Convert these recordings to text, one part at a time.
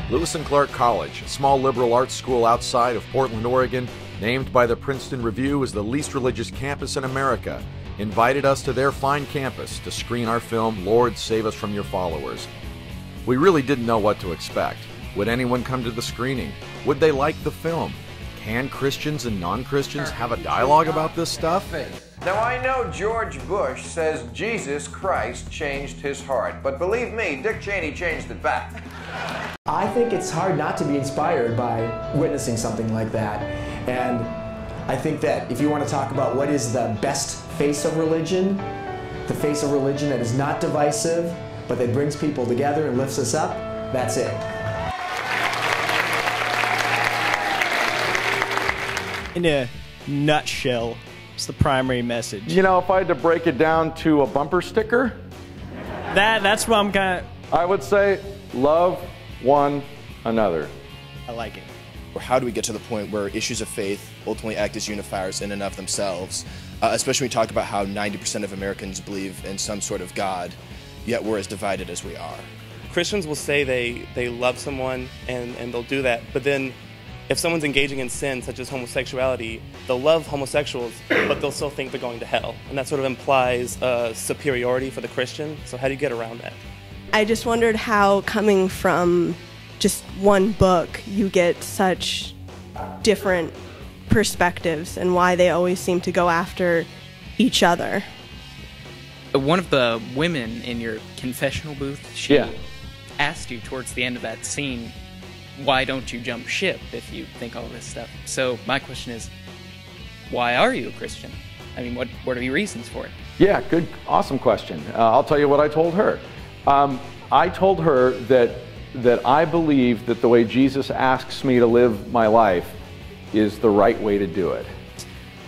Lewis&Clark College, a small liberal arts school outside of Portland, Oregon, named by the Princeton Review as the least religious campus in America, invited us to their fine campus to screen our film, Lord Save Us From Your Followers. We really didn't know what to expect. Would anyone come to the screening? Would they like the film? Can Christians and non-Christians have a dialogue about this stuff? Now, I know George Bush says Jesus Christ changed his heart, but believe me, Dick Cheney changed it back. I think it's hard not to be inspired by witnessing something like that. And I think that if you want to talk about what is the best face of religion, the face of religion that is not divisive, but that brings people together and lifts us up, that's it. In a nutshell, it's the primary message. You know, if I had to break it down to a bumper sticker, that's what I'm kind of... I would say, love one another. I like it. Or how do we get to the point where issues of faith ultimately act as unifiers in and of themselves, especially when we talk about how 90% of Americans believe in some sort of God, yet we're as divided as we are. Christians will say they love someone and they'll do that, but then if someone's engaging in sin, such as homosexuality, they'll love homosexuals, but they'll still think they're going to hell. And that sort of implies superiority for the Christian. So how do you get around that? I just wondered how, coming from just one book, you get such different perspectives and why they always seem to go after each other. One of the women in your confessional booth, she asked you towards the end of that scene, why don't you jump ship if you think all this stuff? So my question is, why are you a Christian? I mean, what are your reasons for it? Yeah, good, awesome question. I'll tell you what I told her. I told her that I believe that the way Jesus asks me to live my life is the right way to do it.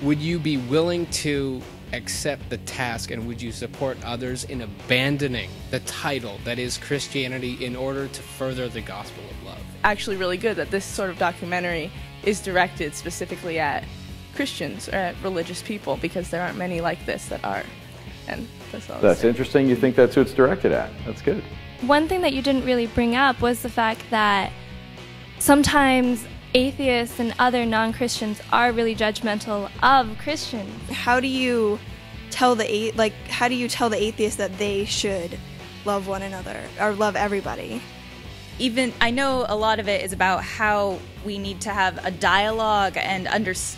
Would you be willing to accept the task, and would you support others in abandoning the title that is Christianity in order to further the gospel of love? Actually really good that this sort of documentary is directed specifically at Christians or at religious people, because there aren't many like this that are. And that's interesting. You think that's who it's directed at. That's good. One thing that you didn't really bring up was the fact that sometimes atheists and other non-Christians are really judgmental of Christians. How do you tell the atheists that they should love one another or love everybody? I know a lot of it is about how we need to have a dialogue and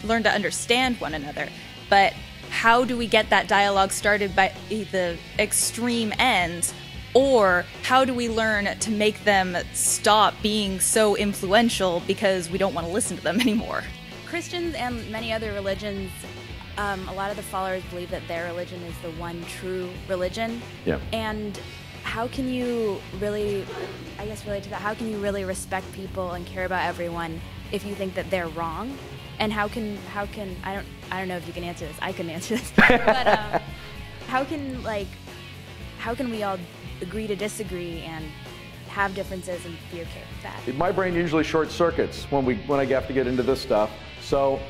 learn to understand one another, but how do we get that dialogue started by the extreme ends, or how do we learn to make them stop being so influential because we don't want to listen to them anymore? Christians and many other religions, a lot of the followers believe that their religion is the one true religion. Yeah. And how can you really, I guess relate to that, how can you really respect people and care about everyone if you think that they're wrong? And how can I don't know if you can answer this. I couldn't answer this. But how can we all agree to disagree and have differences and be okay with that? My brain usually short circuits when I have to get into this stuff. So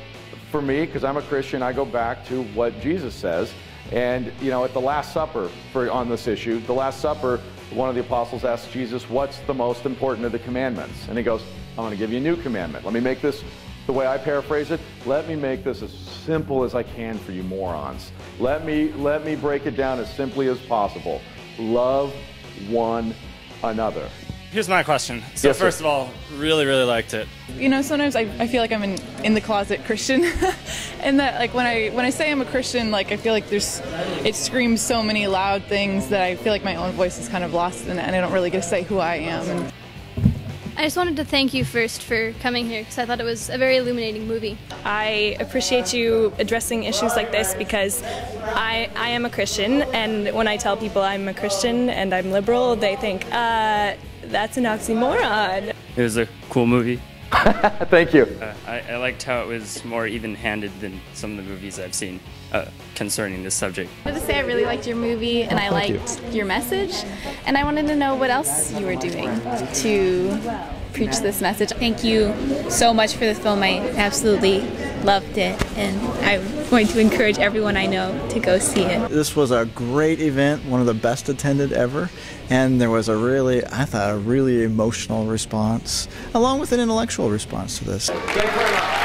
for me, because I'm a Christian, I go back to what Jesus says. And you know, at the Last Supper on this issue, the Last Supper, one of the apostles asked Jesus, what's the most important of the commandments? And he goes, I'm going to give you a new commandment. Let me make this, the way I paraphrase it, let me make this as simple as I can for you morons. Let me break it down as simply as possible. Love one another. Here's my question. So yes, first of all, really liked it. You know, sometimes I feel like I'm in the closet Christian, and that like when I say I'm a Christian, like I feel like it screams so many loud things that I feel like my own voice is kind of lost in it, and I don't really get to say who I am. I just wanted to thank you first for coming here, because I thought it was a very illuminating movie. I appreciate you addressing issues like this, because I am a Christian, and when I tell people I'm a Christian and I'm liberal, they think, that's an oxymoron. It was a cool movie. Thank you. I liked how it was more even-handed than some of the movies I've seen concerning this subject. I wanted to say I really liked your movie, and I liked your message, and I wanted to know what else you were doing to preach this message. Thank you so much for the film. I absolutely loved it, and I'm going to encourage everyone I know to go see it. This was a great event, one of the best attended ever, and there was I thought, a really emotional response, along with an intellectual response to this. Thank you very much.